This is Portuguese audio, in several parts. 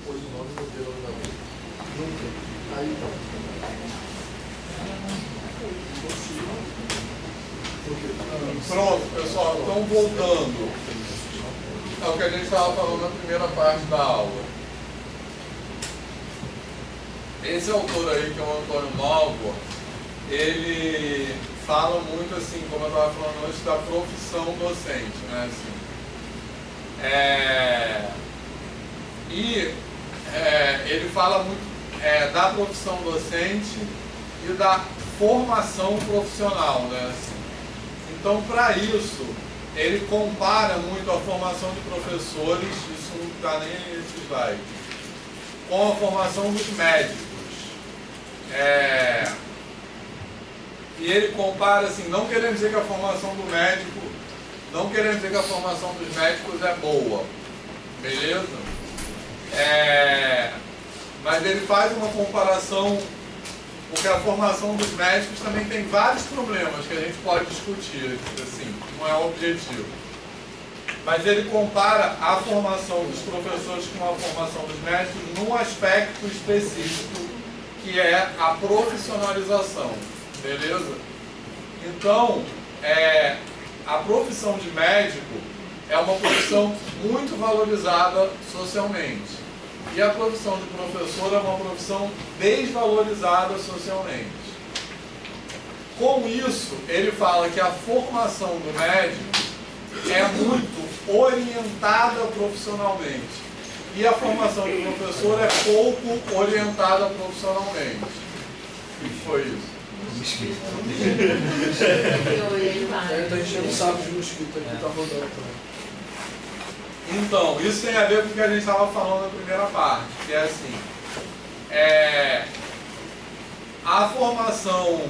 depois do nome não ter andamento. Nunca. Aí não. Pronto, pessoal, então voltando ao que a gente estava falando na primeira parte da aula. Esse autor aí, que é o Antônio Novo, ele fala muito assim, como eu estava falando antes, da profissão docente, né? Assim, ele fala muito da profissão docente e da formação profissional, né? Assim. Então, para isso, ele compara muito a formação de professores, isso não está nem nesse slide, com a formação dos médicos. E ele compara assim, não querendo dizer que a formação do médico, não querendo dizer que a formação dos médicos é boa, beleza? Mas ele faz uma comparação, porque a formação dos médicos também tem vários problemas que a gente pode discutir, assim, não é o objetivo. Mas ele compara a formação dos professores com a formação dos médicos num aspecto específico, que é a profissionalização, beleza? Então, a profissão de médico é uma profissão muito valorizada socialmente. E a profissão de professor é uma profissão desvalorizada socialmente. Com isso, ele fala que a formação do médico é muito orientada profissionalmente. E a formação do professor é pouco orientada profissionalmente. O que foi isso? Está enchendo o saco de mosquito aqui, está rodando também. Então, isso tem a ver com o que a gente estava falando na primeira parte, que é assim, a formação, o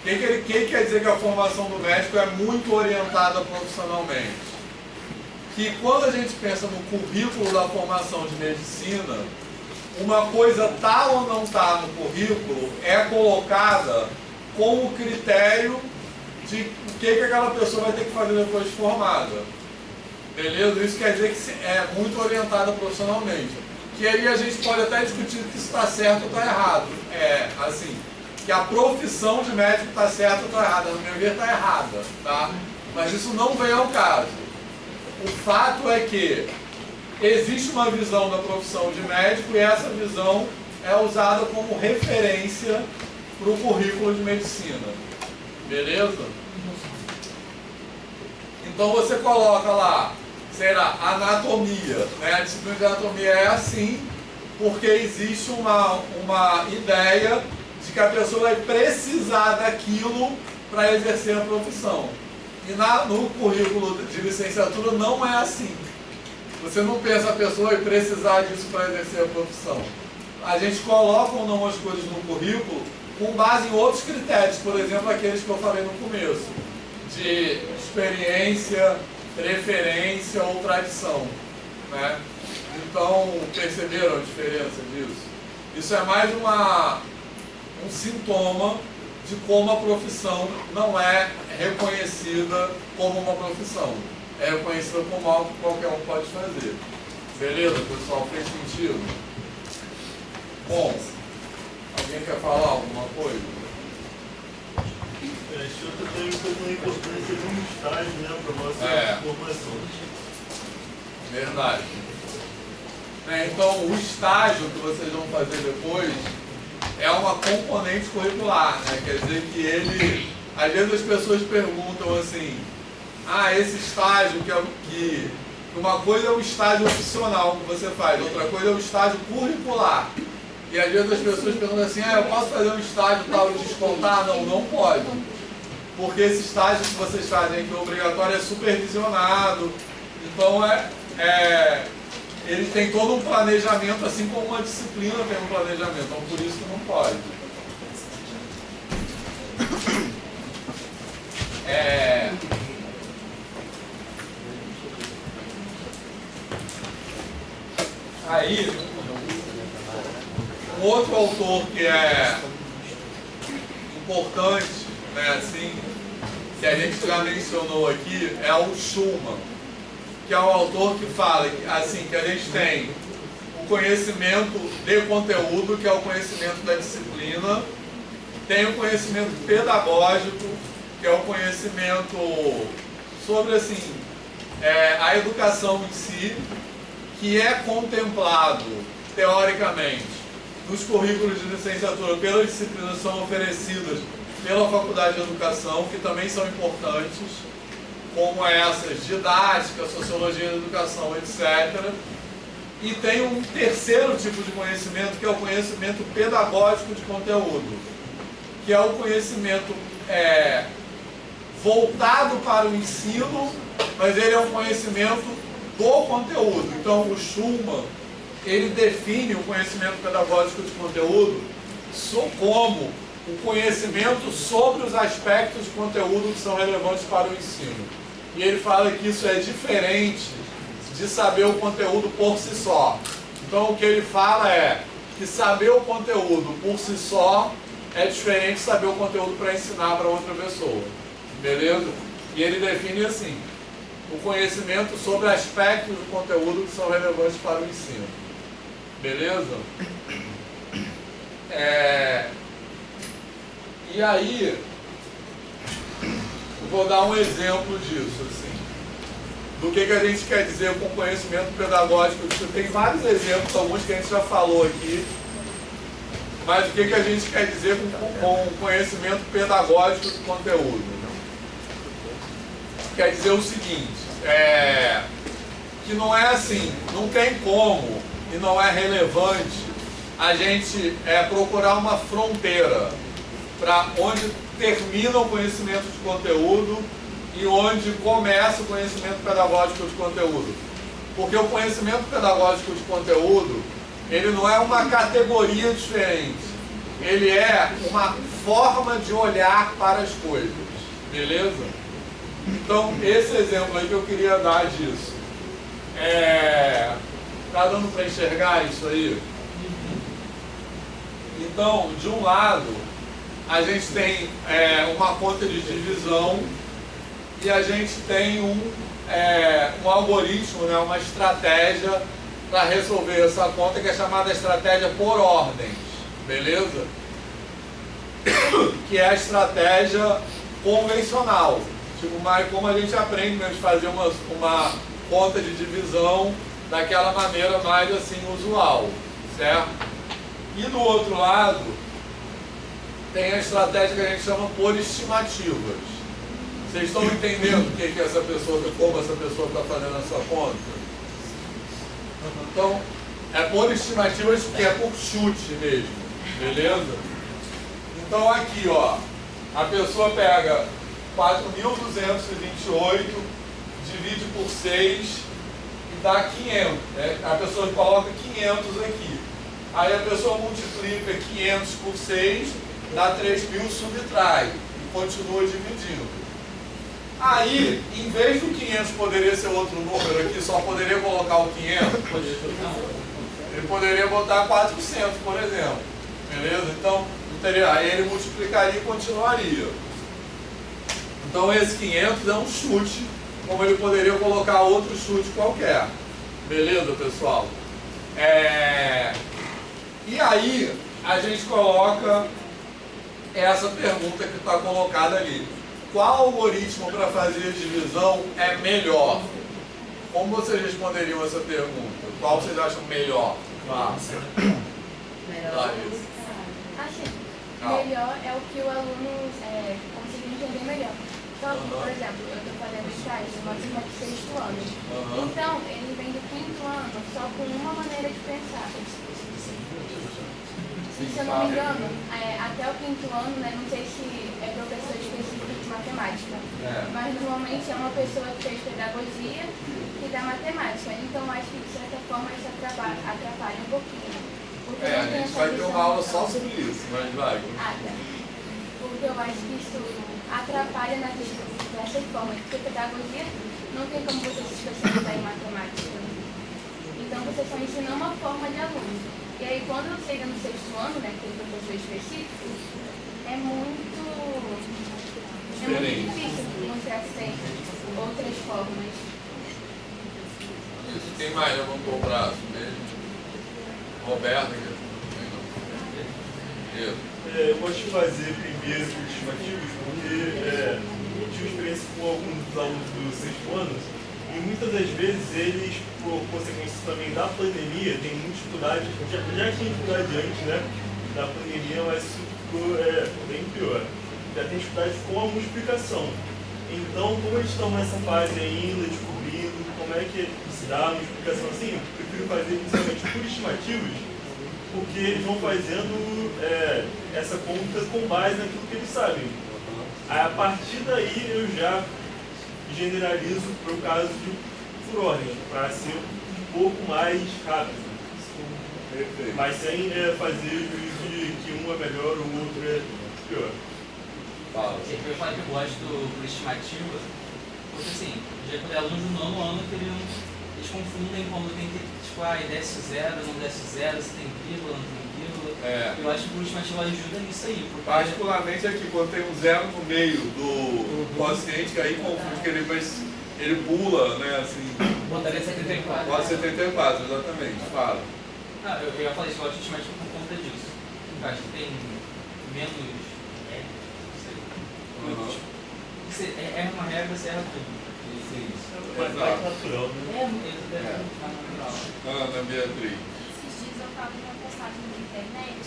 que quer dizer que a formação do médico é muito orientada profissionalmente? Que quando a gente pensa no currículo da formação de medicina, uma coisa tá ou não tá no currículo é colocada com o critério de o que aquela pessoa vai ter que fazer depois de formada. Beleza? Isso quer dizer que é muito orientada profissionalmente. Que aí a gente pode até discutir que isso está certo ou está errado. Assim, que a profissão de médico está certa ou está errada. No meu ver, está errada, tá? Mas isso não vem ao caso. O fato é que existe uma visão da profissão de médico e essa visão é usada como referência para o currículo de medicina. Beleza? Então você coloca lá, será anatomia, né? A disciplina de anatomia é assim porque existe uma ideia de que a pessoa vai precisar daquilo para exercer a profissão. E no currículo de licenciatura não é assim. Você não pensa a pessoa vai precisar disso para exercer a profissão. A gente coloca ou não as coisas no currículo com base em outros critérios, por exemplo, aqueles que eu falei no começo, de experiência, preferência ou tradição, né? Então, perceberam a diferença disso? Isso é mais um sintoma de como a profissão não é reconhecida como uma profissão. É reconhecida como algo que qualquer um pode fazer. Beleza, pessoal? Fez sentido? Bom, alguém quer falar alguma coisa? Isso também como a importância de um estágio, né, para a nossa formação. Verdade. Então, o estágio que vocês vão fazer depois é uma componente curricular, né? Quer dizer que ele... Às vezes as pessoas perguntam assim, esse estágio que uma coisa é o estágio opcional que você faz, outra coisa é o estágio curricular. E às vezes as pessoas perguntam assim, eu posso fazer um estágio tal e descontar? Não, não pode. Porque esse estágio que vocês fazem, que é obrigatório, é supervisionado. Então, ele tem todo um planejamento, assim como uma disciplina tem um planejamento. Então, por isso que não pode. Aí, um outro autor que é importante, né, assim, que a gente já mencionou aqui, é o Schumann, que é um autor que fala assim, que a gente tem o conhecimento de conteúdo, que é o conhecimento da disciplina. Tem o conhecimento pedagógico, que é o conhecimento sobre, assim, a educação em si, que é contemplado, teoricamente, nos currículos de licenciatura pelas disciplinas que são oferecidas pela Faculdade de Educação, que também são importantes, como essas, didática, sociologia da educação, etc. E tem um terceiro tipo de conhecimento, que é o conhecimento pedagógico de conteúdo, que é o conhecimento voltado para o ensino, mas ele é um conhecimento do conteúdo. Então, o Schulman, ele define o conhecimento pedagógico de conteúdo como o conhecimento sobre os aspectos de conteúdo que são relevantes para o ensino. E ele fala que isso é diferente de saber o conteúdo por si só. Então, o que ele fala é que saber o conteúdo por si só é diferente de saber o conteúdo para ensinar para outra pessoa. Beleza? E ele define assim: o conhecimento sobre aspectos do conteúdo que são relevantes para o ensino. Beleza? E aí, eu vou dar um exemplo disso, assim, do que a gente quer dizer com conhecimento pedagógico. Tem vários exemplos, alguns que a gente já falou aqui, mas o que a gente quer dizer com conhecimento pedagógico do conteúdo? Quer dizer o seguinte, que não é assim, não tem como e não é relevante a gente procurar uma fronteira para onde termina o conhecimento de conteúdo e onde começa o conhecimento pedagógico de conteúdo. Porque o conhecimento pedagógico de conteúdo, ele não é uma categoria diferente, ele é uma forma de olhar para as coisas, beleza? Então, esse exemplo aí que eu queria dar disso, tá dando para enxergar isso aí? Então, de um lado, a gente tem uma conta de divisão e a gente tem um algoritmo, né, uma estratégia para resolver essa conta, que é chamada estratégia por ordens, beleza? Que é a estratégia convencional, tipo, como a gente aprende mesmo, fazer uma conta de divisão daquela maneira mais assim usual, certo? E do outro lado tem a estratégia que a gente chama por estimativas. Vocês estão entendendo o que essa pessoa, como essa pessoa está fazendo essa conta? Então, é por estimativas, que é por chute mesmo, beleza? Então aqui, ó, a pessoa pega 4.228, divide por 6 e dá 500. Né? A pessoa coloca 500 aqui. Aí a pessoa multiplica 500 por 6, dá 3.000, subtrai e continua dividindo. Aí, em vez do 500 poderia ser outro número aqui, só poderia colocar o 500, ele poderia botar 400, por exemplo. Beleza? Então, aí ele multiplicaria e continuaria. Então, esse 500 é um chute, como ele poderia colocar outro chute qualquer. Beleza, pessoal? E aí, a gente coloca essa pergunta que está colocada ali. Qual algoritmo para fazer a divisão é melhor? Como vocês responderiam essa pergunta? Qual vocês acham melhor? Melhor é o que o aluno conseguir entender melhor. Então, por exemplo, eu estou fazendo estágio de matemática de sexto ano. Então, ele vem do quinto ano só com uma maneira de pensar. Se eu não me engano, até o quinto ano, né, não sei se é professor específico de matemática, mas normalmente é uma pessoa que fez pedagogia e dá matemática. Então, acho que de certa forma isso atrapalha um pouquinho. A gente vai ter uma aula só sobre isso, mas vai. Porque eu acho que isso atrapalha na questão dessa forma, porque pedagogia não tem como você se especializar em matemática. Então, você só ensina uma forma de aluno. E aí, quando chega no sexto ano, né, aquele professor específico, é muito difícil mostrar sempre outras formas. Isso. Quem mais levantou o braço mesmo? Roberto, eu gosto de fazer primeiro os estimativos porque eu tive experiência com alguns dos alunos do sexto ano e muitas das vezes eles, por consequência também da pandemia, têm muita dificuldade, já tinha dificuldade antes, né, da pandemia, mas isso ficou bem pior. Já tem dificuldade com a multiplicação. Então, como eles estão nessa fase ainda, descobrindo como é que se dá a multiplicação assim, eu prefiro fazer inicialmente por estimativos, porque eles vão fazendo essa conta com base naquilo que eles sabem. Aí, a partir daí eu já generalizo para o caso por ordem, para ser um pouco mais rápido. Perfeito. Mas sem fazer juízo de que um é melhor ou o outro é pior. Fala. Eu falo que eu gosto por estimativa, porque assim, já quando é aluno do nono ano, eles confundem quando tem que, tipo, desce zero, não desce zero, se tem vírgula, não tem vírgula. Eu acho que por estimativa ajuda nisso aí. Porque... Particularmente aqui, quando tem um zero no meio do quociente, que aí confunde, que ele pula, né, assim... Botaria 74. Pode 74, exatamente, fala. Não, eu ia falar isso, eu gosto de estimativa por conta disso. Eu acho que tem menos... É uma regra, você erra tudo. Mais natural, né? Ana Beatriz. Esses dias eu estava numa postagem na internet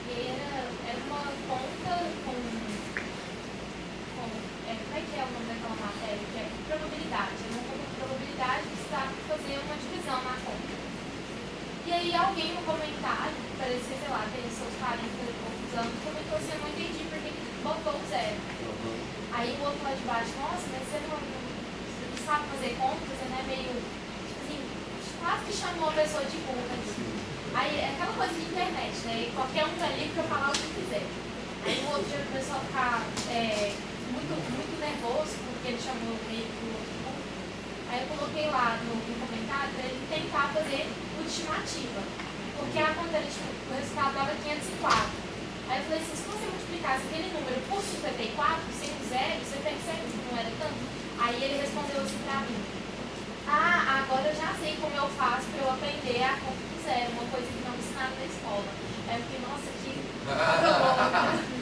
e era uma conta com como é que é o nome daquela matéria? Que é probabilidade. Era uma conta de probabilidade que precisava fazer uma divisão na conta. E aí alguém no comentário, parecia, sei lá, tem seus 40 e poucos anos, comentou assim, eu não entendi porque botou o zero. Aí o outro lá de baixo, nossa, mas você não sabe fazer contas, você não é meio, tipo assim, quase que chamou a pessoa de burra. Aí é aquela coisa de internet, né? E qualquer um tá ali pra falar o que quiser. Aí o outro já começou a ficar muito nervoso, porque ele chamou meio que o outro burro. Aí eu coloquei lá no comentário pra ele tentar fazer estimativa. Porque a conta era, tipo, o resultado dava 504. Aí eu falei assim, se você multiplicasse aquele número por 54, sem o zero, você percebe que não era tanto? Aí ele respondeu assim pra mim, agora eu já sei como eu faço pra eu aprender a conta do zero, uma coisa que não me ensinaram na escola. Aí eu fiquei, nossa, que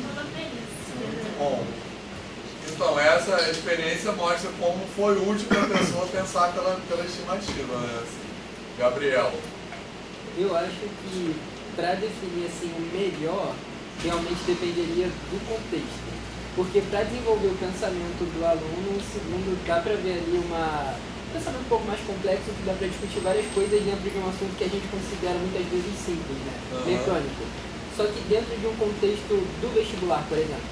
toda feliz. Bom, então essa experiência mostra como foi útil para a pessoa pensar pela estimativa, né? Assim, Gabriel. Eu acho que para definir assim o melhor realmente dependeria do contexto, porque para desenvolver o pensamento do aluno, segundo, dá para ver ali um pensamento um pouco mais complexo, que dá para discutir várias coisas dentro de um assunto que a gente considera muitas vezes simples, né? Mecânico. Só que dentro de um contexto do vestibular, por exemplo,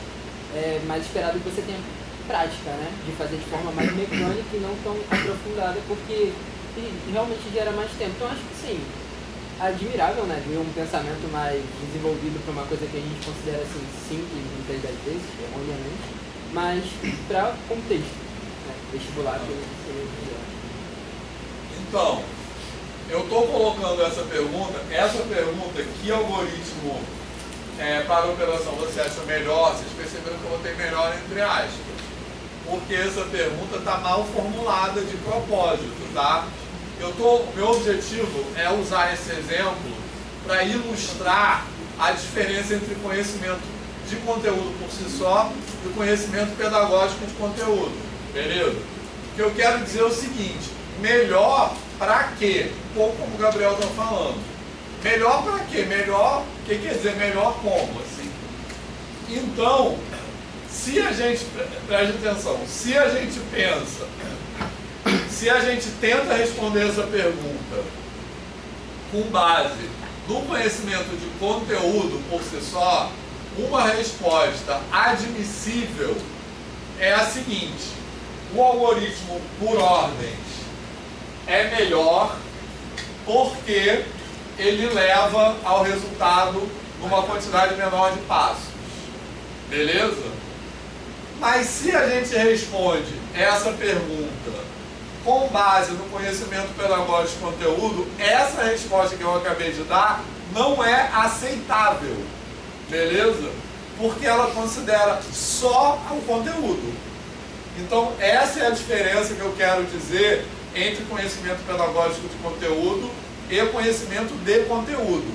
é mais esperado que você tenha prática, né? De fazer de forma mais mecânica e não tão aprofundada, porque realmente gera mais tempo. Então acho que sim, admirável, né, ver um pensamento mais desenvolvido para uma coisa que a gente considera assim simples muitas das vezes, obviamente, mas para contexto, né, vestibular seria melhor. Então, eu estou colocando essa pergunta, que algoritmo para a operação você acha melhor? Vocês perceberam que eu botei melhor entre aspas, porque essa pergunta está mal formulada de propósito, tá? Meu objetivo é usar esse exemplo para ilustrar a diferença entre conhecimento de conteúdo por si só e conhecimento pedagógico de conteúdo, beleza? O que eu quero dizer é o seguinte, melhor para quê? Um pouco como o Gabriel está falando. Melhor para quê? Melhor, o que quer dizer melhor como? Assim? Então, se a gente, preste atenção, se a gente pensa, se a gente tenta responder essa pergunta com base no conhecimento de conteúdo por si só, uma resposta admissível é a seguinte: o algoritmo por ordens é melhor porque ele leva ao resultado numa quantidade menor de passos. Beleza? Mas se a gente responde essa pergunta com base no conhecimento pedagógico de conteúdo, essa resposta que eu acabei de dar não é aceitável. Beleza? Porque ela considera só o conteúdo. Então, essa é a diferença que eu quero dizer entre conhecimento pedagógico de conteúdo e conhecimento de conteúdo.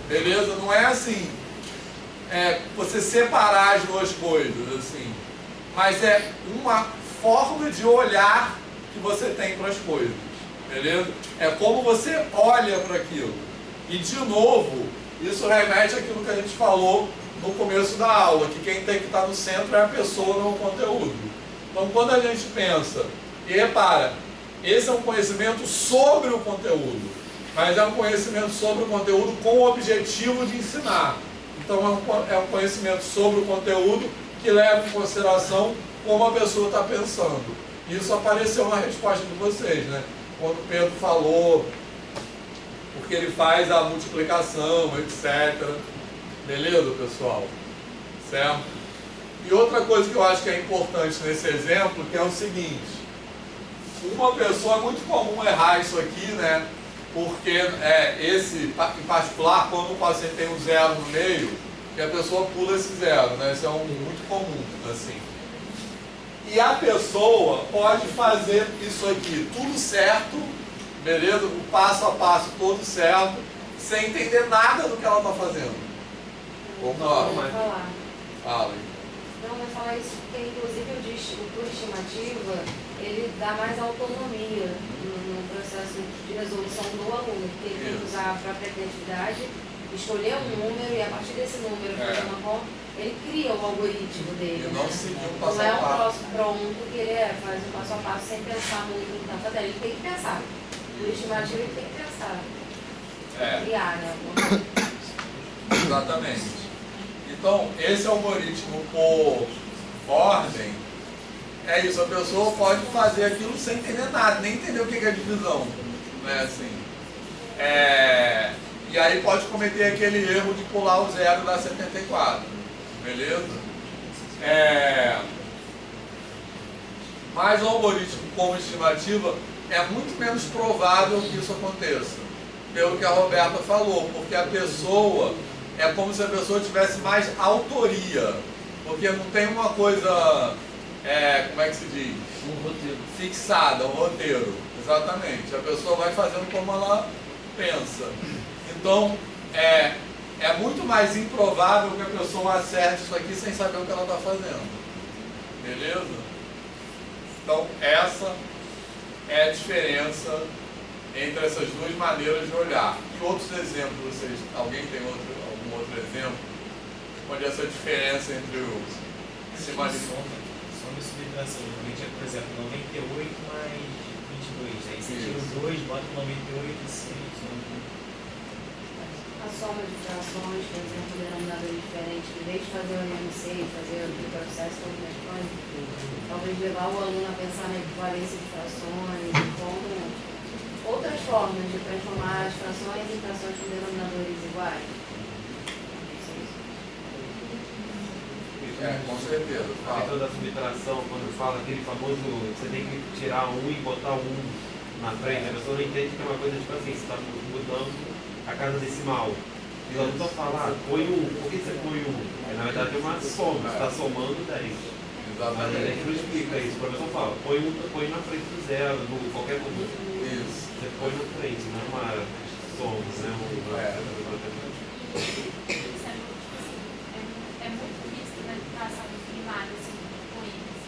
Beleza? Não é assim, você separar as duas coisas, assim, mas é uma forma de olhar que você tem para as coisas. Beleza? É como você olha para aquilo. E, de novo, isso remete àquilo que a gente falou no começo da aula, que quem tem que estar no centro é a pessoa, não o conteúdo. Então, quando a gente pensa, e repara, esse é um conhecimento sobre o conteúdo, mas é um conhecimento sobre o conteúdo com o objetivo de ensinar. Então, é um conhecimento sobre o conteúdo que leva em consideração como a pessoa está pensando. Isso apareceu na resposta de vocês, né? Quando o Pedro falou, porque ele faz a multiplicação, etc. Beleza, pessoal? Certo? E outra coisa que eu acho que é importante nesse exemplo, que é o seguinte: uma pessoa, é muito comum errar isso aqui, né? Porque esse, em particular, quando o paciente tem um zero no meio, que a pessoa pula esse zero, né? Isso é muito comum, assim. E a pessoa pode fazer isso aqui tudo certo, beleza? O passo a passo todo certo, sem entender nada do que ela está fazendo. Vamos lá. Fala. Não, vai falar isso porque, inclusive, o curso de estimativa, ele dá mais autonomia no processo de resolução do aluno, porque ele tem que usar a própria criatividade, escolher um número e, a partir desse número, fazer uma conta, ele cria o algoritmo dele. E não seguir um passo não é a um passo. troço pronto que ele faz um passo a passo sem pensar muito no que está fazendo. Ele tem que pensar. O estimativo ele tem que pensar. Criar, né? Exatamente. Então, esse algoritmo por ordem, é isso, a pessoa pode fazer aquilo sem entender nada, nem entender o que é divisão, né, assim. E aí pode cometer aquele erro de pular o zero da 74, beleza? Mas o algoritmo como estimativa é muito menos provável que isso aconteça, pelo que a Roberta falou, porque a pessoa, é como se a pessoa tivesse mais autoria, porque não tem uma coisa, como é que se diz? Um roteiro. Fixada, um roteiro, exatamente. A pessoa vai fazendo como ela pensa. Então, é muito mais improvável que a pessoa acerte isso aqui sem saber o que ela está fazendo. Beleza? Então, essa é a diferença entre essas duas maneiras de olhar. E outros exemplos, alguém tem algum outro exemplo? Onde essa diferença entre o soma e subtração. Normalmente é, por exemplo, 98 mais 22. Aí você tira o 2, bota 98 e 6. A soma de frações, por exemplo, denominador diferente, em vez de fazer o MMC, fazer o processo todo mecânico, talvez levar o aluno a pensar na equivalência de frações, como outras formas de transformar as frações em frações com denominadores iguais. com certeza. A questão da subtração, quando fala aquele famoso, você tem que tirar um e botar um na frente, a pessoa não entende que é uma coisa tipo assim, você está mudando a casa decimal. E o aluno só fala, põe um, por que você põe um? Na verdade é uma soma, você está somando 10. Mas a gente não explica isso, o professor fala, põe na frente do zero, no qualquer número. Isso. Você põe na frente, não é uma soma, né? É muito visto na educação primária, assim, com eles.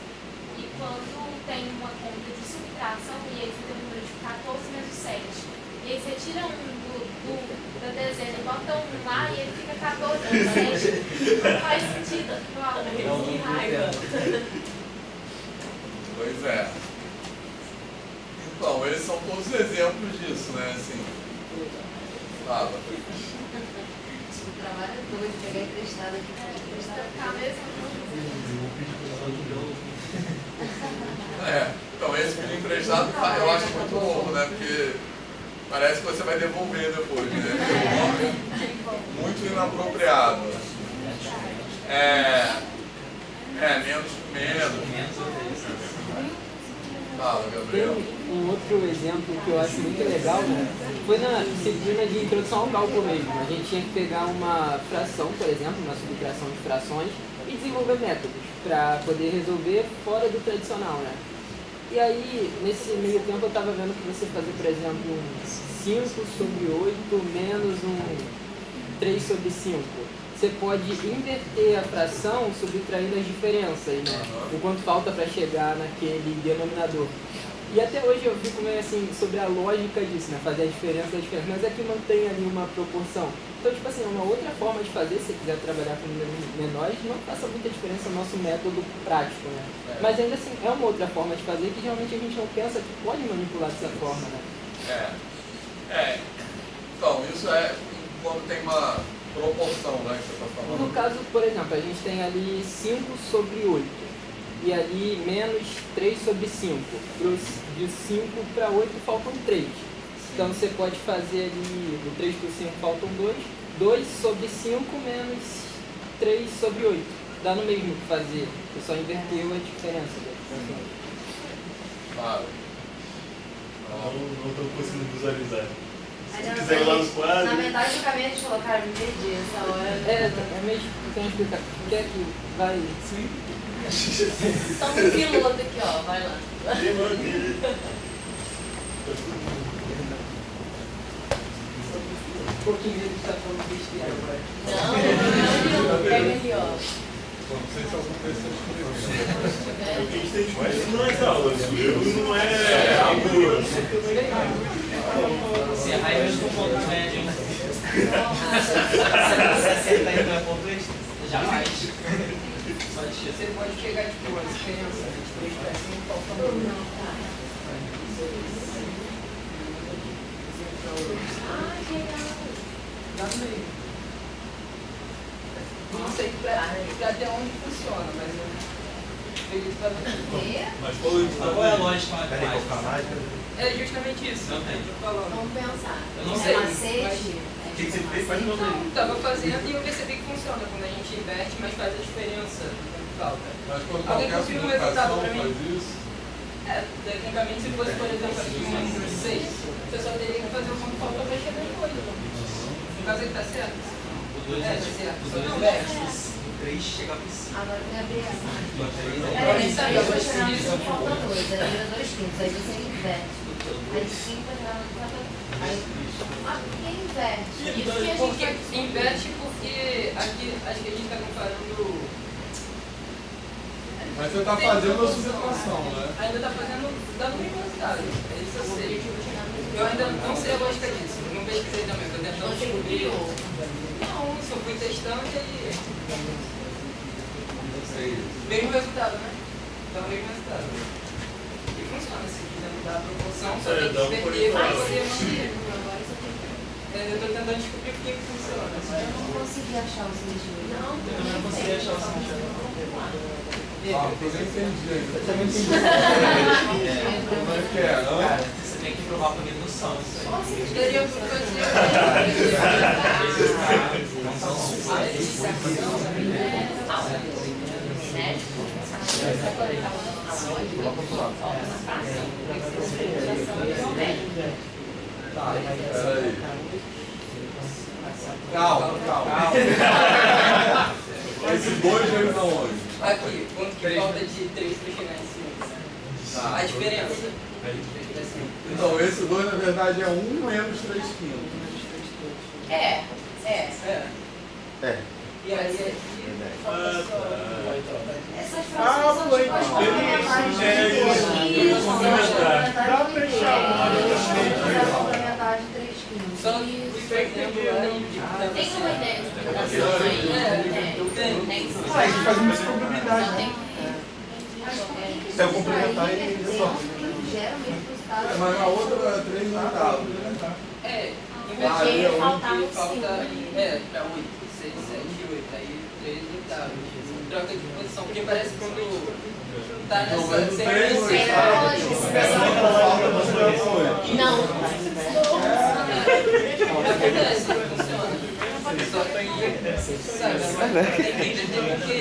E quando tem uma conta de subtração, e aí você tem um número de 14 menos 7. E aí você tira um da dezena e bota um lá, e ele fica 14 menos 7. Não faz sentido. Que raiva. Pois é. Então, esses são todos exemplos disso, né? Assim. Fala. O trabalho é doido, pegar emprestado aqui para emprestado. Então esse pedir emprestado eu acho muito louco, né? Porque parece que você vai devolver depois, né? Muito inapropriado. Menos. Fala, Gabriel. Tem um outro exemplo que eu acho muito legal, né? Foi na disciplina de introdução ao cálculo mesmo. A gente tinha que pegar uma fração, por exemplo, uma subtração de frações, e desenvolver métodos para poder resolver fora do tradicional, né? E aí, nesse meio tempo, eu estava vendo que você fazia, por exemplo, um 5 sobre 8 menos um 3 sobre 5. Você pode inverter a fração subtraindo as diferenças, né? O quanto falta para chegar naquele denominador. E até hoje eu fico meio assim sobre a lógica disso, né? Fazer a diferença da diferença, mas é que mantém ali uma proporção. Então, tipo assim, é uma outra forma de fazer, se você quiser trabalhar com números menores, não faça muita diferença no nosso método prático, né? Mas ainda assim, é uma outra forma de fazer que geralmente a gente não pensa que pode manipular dessa forma, né? Então, isso é quando tem uma proporção, né, que você está falando. No caso, por exemplo, a gente tem ali 5 sobre 8 e ali menos 3 sobre 5. De 5 para 8 faltam 3. Então você pode fazer ali, do 3 por 5 faltam 2. 2 sobre 5 menos 3 sobre 8. Dá no mesmo que fazer. Você só inverteu a diferença da fração. Claro. Não estou conseguindo visualizar. Mas Se eu quiser ir lá no quadro. na verdade, o caminho de colocar me perdi essa hora. É meio então explicar. Quer que vai. Sim. Então, um piloto aqui, ó, vai lá. Um pouquinho de estar falando besteira agora. Não, pega ali, ó. Não sei se algum desses O que a gente tem discutido nas aulas. Não é algo. Se errar, eu estou com ponto médio. Se acertar e não é ponto extra, jamais. Você pode pegar tipo a diferença de 3 para 5 falta 1. Dá no meio. Não sei pra até onde funciona, mas eu acredito pra você. Mas Qual é a lógica matemática? É justamente isso. Não tem. Eu tô falando. Vamos pensar. Eu não É sei. macete? O que você fez? Faz de novo aí. Não, tava fazendo e eu percebi que funciona quando a gente inverte, mas faz a diferença do tempo que falta. Mas quando Alguém qualquer conseguiu um resultado subtração pra mim? faz isso, Tecnicamente, se fosse, por exemplo, aqui um número 6, você só teria que fazer o quanto falta para chegar no 8. No caso, ele tá certo? O 2 tá é certo. o Só 2 não, versus o 3 chega pro 5. Agora eu vou abrir essa. O 3 É, é isso aí, eu vou chegar no 5, falta 2. Aí vira 2 quintos. Aí você inverte. Aí 5 vai chegar no 4. Aí. Ah, por que inverte? Isso que a gente Porque vai. inverte porque aqui acho que a gente está comparando. mas você está fazendo a subtração, né? Ainda está fazendo, dando um resultado. É isso eu sei. Eu ainda não sei a lógica disso. Eu não pesquisei também, estou tentando descobrir. Não, só fui testando e aí. Mesmo resultado, né? Dá o mesmo resultado. E funciona, se quiser mudar a proporção, só tem que dá um inverter para polinomio. poder manter. Eu estou tentando descobrir por que funciona. Eu não consegui achar o sentido. Não, Eu não consegui achar o sentido. Ah, eu nem entendi ainda. Eu também entendi. Como é que é, não? Cara, você tem que provar por indução isso aí. Teria por fazer. Tá, peraí. Calma. Esses dois vêm da onde? Aqui, quanto que falta de 3 para chegar em 5? Tá. A diferença. Então, esse 2 na verdade é 1 menos 3 quintos. É. E aí aqui falta só. Essas frações são tipo as complementares de complementar. Dá pra chamar complementar de 3 quintos. Só fui pegando lá. Tem uma ideia de explicação aí? Eu tenho. Tem. a gente faz uma probabilidade. Não tem. Se eu complementar, ele gera o mesmo resultado. Mas na outra é 3 oitavos, né? É, Porque ali é onde faltava falta. 5. Pra 8, 6, 7, 8. Aí 3 oitavos. Troca de posição. Porque parece que quando tá Não, mas nessa no 3 sequência. Não. Acontece, funciona. Só que, sabe, tem que entender porque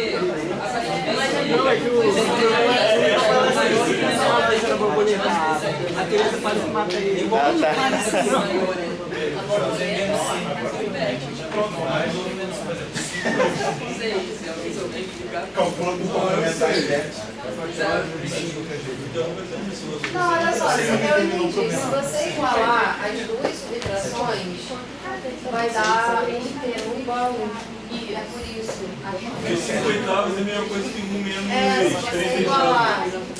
A criança quase mata ele. Calcula com complementar certo. Não, olha só, eu entendi. Se você igualar as duas subtrações, vai dar um inteiro igual a 1. E é por isso. Porque 5 oitavos é a mesma coisa que 1 menos É, se 3 você igualar oitavos.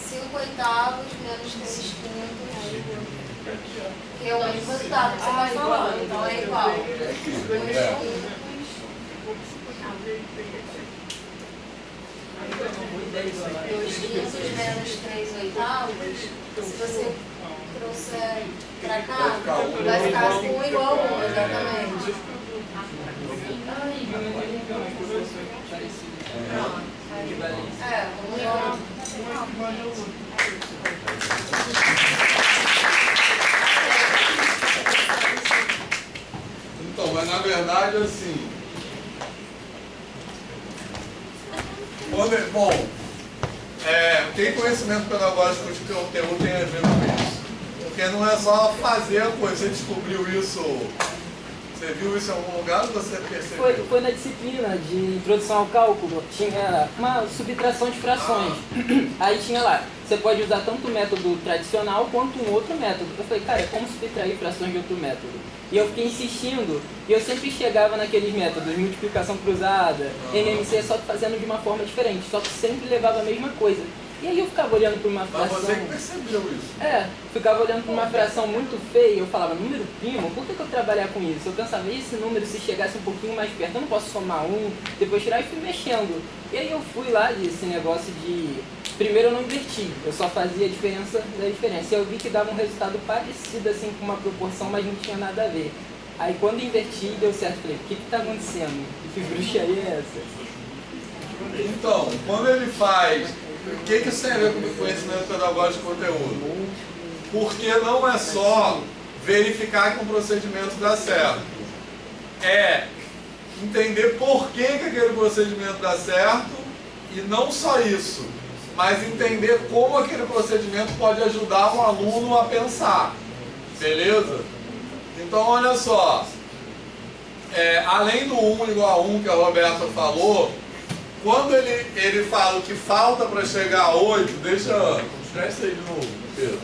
5 oitavos menos 3 quintos, que é o mesmo resultado que você está falando, então é igual. 2 quintos. 2 quintos menos 3 oitavos, se você trouxer pra cá, vai ficar 1 igual a 1, exatamente. É, 1 igual a 1. Então, mas na verdade, assim, bom, tem conhecimento pedagógico de conteúdo tem a ver com isso. Porque não é só fazer a coisa, você descobriu isso, você viu isso em algum lugar ou você percebeu? Foi na disciplina de introdução ao cálculo, tinha uma subtração de frações. Aí tinha lá, você pode usar tanto o método tradicional quanto um outro método. Eu falei, cara, como subtrair frações de outro método? E eu fiquei insistindo, e eu sempre chegava naqueles métodos, multiplicação cruzada, MMC, só que fazendo de uma forma diferente, só que sempre levava a mesma coisa. E aí eu ficava olhando para uma fração... Mas você que percebeu isso. Ficava olhando para uma fração muito feia, eu falava, número primo, por que eu trabalhar com isso? Eu pensava, e esse número se chegasse um pouquinho mais perto, eu não posso somar um, depois tirar e fui mexendo. E aí eu fui lá desse negócio de... Primeiro eu não inverti, eu só fazia a diferença da diferença. E eu vi que dava um resultado parecido assim com uma proporção, mas não tinha nada a ver. Aí quando inverti, deu certo, falei, o que está acontecendo? Que bruxaria é essa? Então, quando ele faz... O que isso tem a ver com o conhecimento pedagógico de conteúdo? Porque não é só verificar que um procedimento dá certo. É entender por que aquele procedimento dá certo e não só isso, mas entender como aquele procedimento pode ajudar um aluno a pensar. Beleza? Então, olha só. Além do 1 igual a 1 que a Roberta falou, quando ele fala o que falta para chegar a 8, deixa... Esquece aí de novo, Pedro.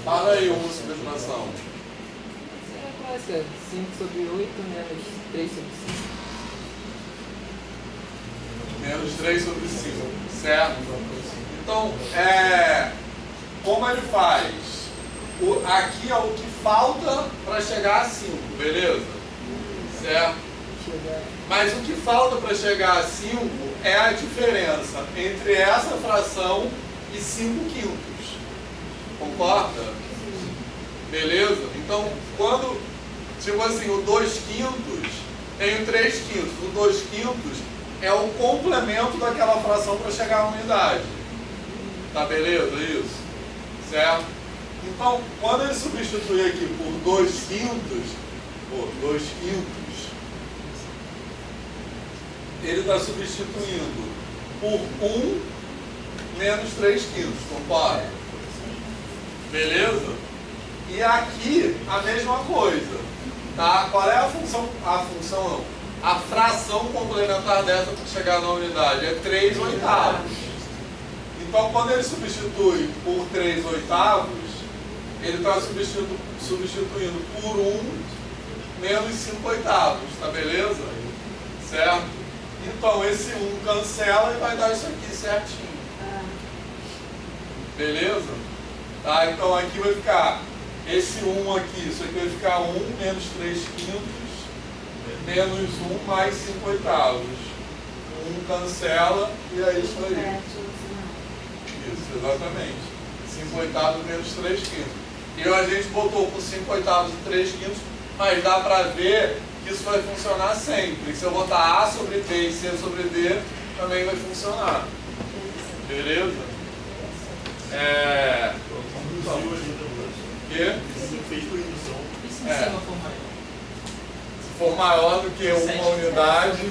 Fala aí uma subtração. Essa 5 sobre 8 menos 3 sobre 5. Menos 3 sobre 5, certo? Então, como ele faz? Aqui é o que falta para chegar a 5, beleza? Certo? Mas o que falta para chegar a 5 é a diferença entre essa fração e 5 quintos. Concorda? Beleza? Então, quando, tipo assim, o 2 quintos tem o 3 quintos, o 2 quintos é o complemento daquela fração para chegar à unidade. Tá beleza? Isso. Certo? Então, quando ele substitui aqui por 2 quintos, ele está substituindo por 1 menos 3 quintos, concorda? Beleza? E aqui a mesma coisa. Tá? Qual é a função? A fração complementar dessa para chegar na unidade é 3 oitavos. Então, quando ele substitui por 3 oitavos, ele está substituindo por 1 menos 5 oitavos, tá beleza? Certo? Então, esse 1 cancela e vai dar isso aqui certinho. Beleza? Tá? Então, aqui vai ficar esse 1 aqui, isso aqui vai ficar 1 menos 3 quintos menos 1 mais 5 oitavos. 1 cancela e é isso aí. Isso, exatamente. 5 oitavos menos 3 quintos. E a gente botou com 5 oitavos e 3 quintos, mas dá pra ver que isso vai funcionar sempre. E se eu botar A sobre B e C sobre D, também vai funcionar. Beleza? Então, o quê? Se for maior do que uma unidade,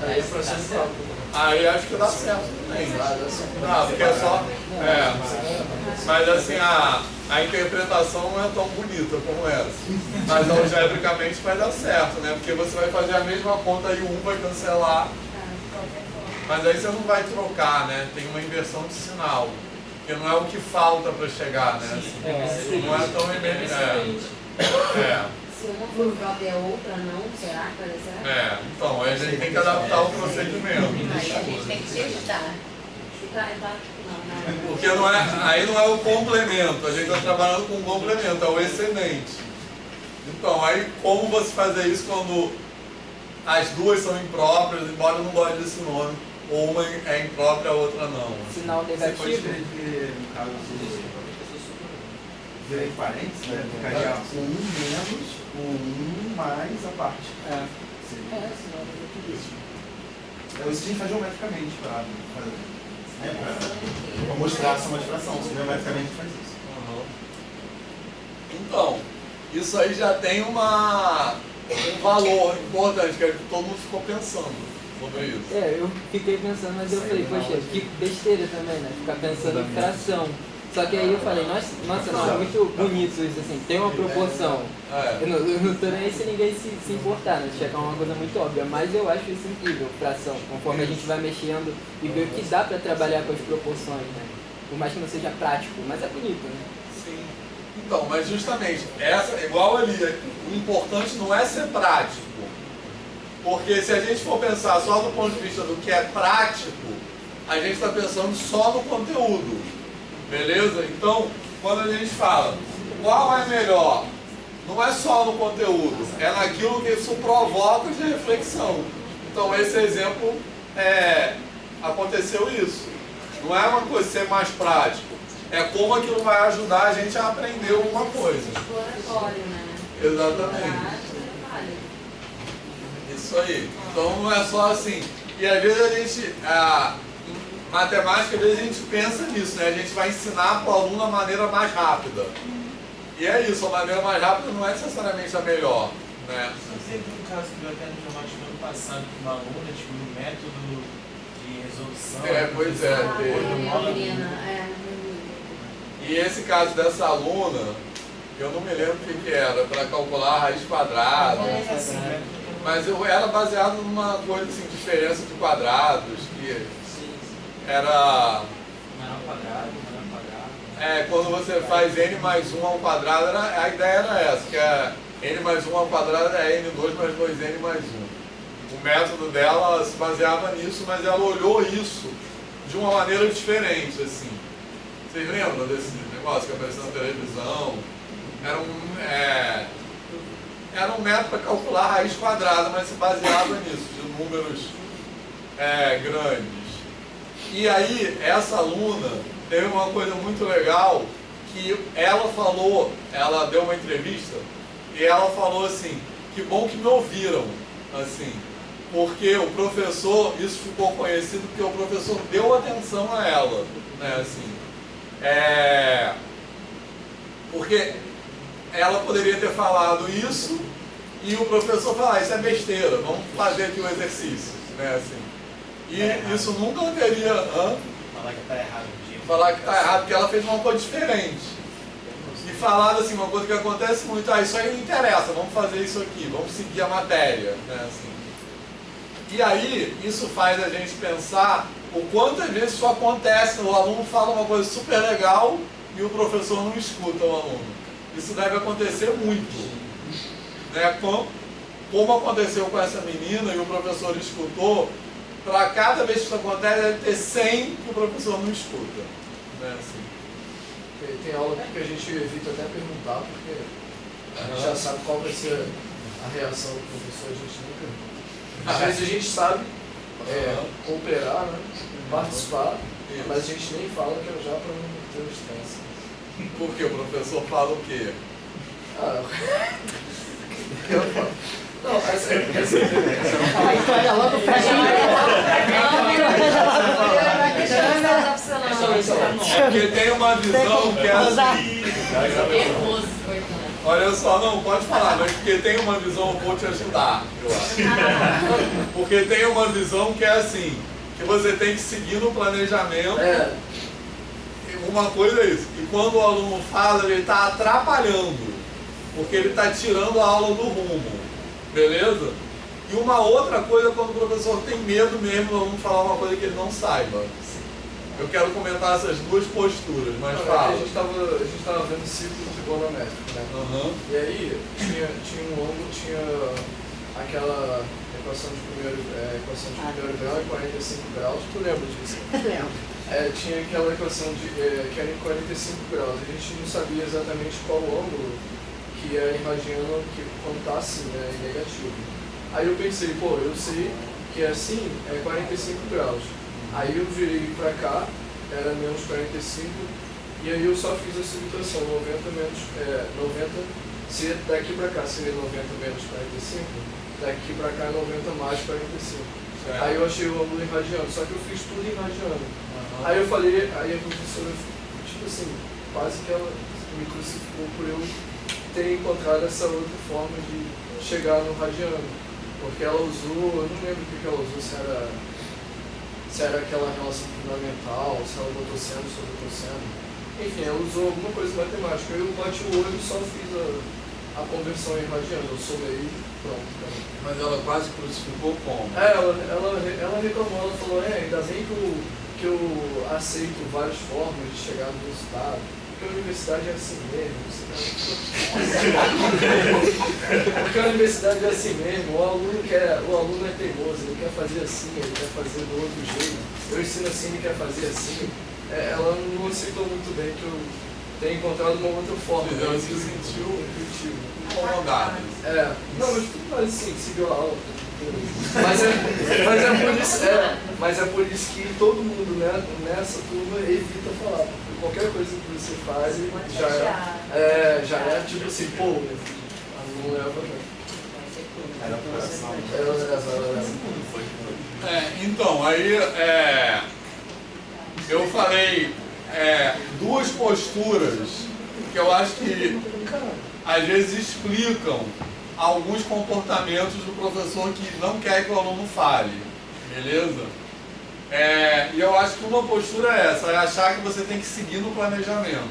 Aí é pra ser próprio. Aí acho que dá certo também. Não, porque é só. Mas assim, a interpretação não é tão bonita como essa. Mas algebricamente vai dar certo, né? Porque você vai fazer a mesma conta e o 1 vai cancelar. Mas aí você não vai trocar, né? Tem uma inversão de sinal. Porque não é o que falta para chegar, né? Assim, não é tão emergente. Se uma for própria e a outra não, será que vai dar certo? Então, aí a gente tem que adaptar o procedimento. Aí a gente tem que testar. Porque aí não é o complemento, a gente está trabalhando com um complemento, é o excedente. Então, aí como você fazer isso quando as duas são impróprias, embora eu não goste desse nome, ou uma é imprópria, a outra não? Sinal negativo. Você pode escrever, no caso, ver parênteses, né? Ficaria o 1 menos o 1 mais a parte. Sinal negativo. Então isso a gente faz geometricamente para mostrar essa modificação. Geometricamente faz isso. Então, isso aí já tem um valor importante, que é que todo mundo ficou pensando sobre isso. Eu fiquei pensando, mas eu falei, poxa, que besteira também, né? Ficar pensando em fração. Só que aí eu falei, nossa, não, é muito bonito isso, assim, tem uma proporção. Eu não tô nem aí se ninguém se importar, né? Checar uma coisa muito óbvia, mas eu acho isso incrível, fração, conforme a gente vai mexendo e ver que dá pra trabalhar com as proporções, né? Por mais que não seja prático, mas é bonito, né? Sim. Então, mas justamente, igual ali, o importante não é ser prático. Porque se a gente for pensar só do ponto de vista do que é prático, a gente está pensando só no conteúdo. Beleza? Então, quando a gente fala qual é melhor, não é só no conteúdo, é naquilo que isso provoca de reflexão. Então, esse exemplo aconteceu isso. Não é uma coisa ser mais prático, é como aquilo vai ajudar a gente a aprender alguma coisa. Exploratório, né? Exatamente. Isso aí. Então, não é só assim. E às vezes a gente... matemática, às vezes a gente pensa nisso, né? A gente vai ensinar para o aluno a maneira mais rápida. E é isso, a maneira mais rápida não é necessariamente a melhor, né? Teve um caso que eu até no jornal no ano passado com uma aluna, tipo, no método de resolução. Pois é. E esse caso dessa aluna, eu não me lembro o que era, para calcular a raiz quadrada. Mas era baseado numa coisa assim, diferença de quadrados, que era... Menor quadrado. Quando você faz n mais 1 ao quadrado, a ideia era essa, que é n mais 1 ao quadrado é n2 mais 2n mais 1. O método dela se baseava nisso, mas ela olhou isso de uma maneira diferente, assim. Vocês lembram desse negócio que apareceu na televisão? Era um método para calcular a raiz quadrada, mas se baseava nisso, de números grandes. E aí, essa aluna teve uma coisa muito legal, que ela deu uma entrevista, e ela falou assim, que bom que me ouviram, assim, porque o professor, isso ficou conhecido porque o professor deu atenção a ela, né, assim, porque ela poderia ter falado isso, e o professor falar, isso é besteira, vamos fazer aqui o exercício, né, assim. E isso nunca teria... Falar que está errado. Falar que está errado, porque ela fez uma coisa diferente. E falar assim, uma coisa que acontece muito, isso aí não interessa, vamos fazer isso aqui, vamos seguir a matéria. Né, assim. E aí, isso faz a gente pensar o quantas vezes isso acontece, o aluno fala uma coisa super legal e o professor não escuta o aluno. Isso deve acontecer muito. Né, como aconteceu com essa menina e o professor escutou, para cada vez que isso acontece, deve ter 100 que o professor não escuta. Né, assim. Tem aula aqui que a gente evita até perguntar, porque a gente já sabe qual vai ser a reação do professor, a gente não pergunta. Às vezes a gente sabe cooperar, né, participar, mas a gente nem fala que é já para não ter o estresse. Porque o professor fala o quê? Não, essa a história logo pra Porque tem uma visão que é assim. Olha só, não, pode falar, mas porque tem uma visão, eu vou te ajudar, eu acho. Porque tem uma visão que é assim, que você tem que seguir no planejamento. Uma coisa é isso, e quando o aluno fala, ele está atrapalhando, porque ele está tirando a aula do rumo, beleza? E uma outra coisa, quando o professor tem medo mesmo do aluno falar uma coisa que ele não saiba. Eu quero comentar essas duas posturas, mas fala. A gente estava vendo ciclo trigonométrico, né? E aí tinha um ângulo, tinha aquela equação de primeiro grau em 45 graus, tu lembra disso? Lembro. Tinha aquela equação que era em 45 graus, a gente não sabia exatamente qual ângulo que é em radiano, que quando está assim, né, em negativo. Aí eu pensei, pô, eu sei que é assim, é 45 graus. Aí eu virei para cá, era menos 45, e aí eu só fiz a subtração, 90 menos 90, se daqui para cá seria 90 menos 45, daqui para cá é 90 mais 45. Aí eu achei o ângulo em radiano, só que eu fiz tudo em radiano. Aí eu falei, aí a professora, tipo assim, quase que ela me crucificou por eu ter encontrado essa outra forma de chegar no radiano. Porque ela usou, eu não lembro o que ela usou, se era aquela relação fundamental, se ela botou seno sobre cosseno. Enfim, ela usou alguma coisa matemática. Eu bati o olho e só fiz a conversão em radiano. Eu somei e pronto. Mas ela quase crucificou como? Ela reclamou, ela falou, ainda bem que eu aceito várias formas de chegar no resultado. Porque a universidade é assim mesmo. Porque a universidade é assim mesmo. O aluno é teimoso, ele quer fazer assim, ele quer fazer do outro jeito. Eu ensino assim, ele quer fazer assim. Ela não aceitou muito bem que eu tenha encontrado uma outra forma. Ela se sentiu incomodada. Não, mas assim, seguiu a aula. Mas é por isso que todo mundo, né, nessa turma evita falar. Porque qualquer coisa que você faz já é tipo assim, pô, não leva então, aí eu falei duas posturas que eu acho que às vezes explicam alguns comportamentos do professor que não quer que o aluno fale, beleza? E eu acho que uma postura é essa, é achar que você tem que seguir no planejamento,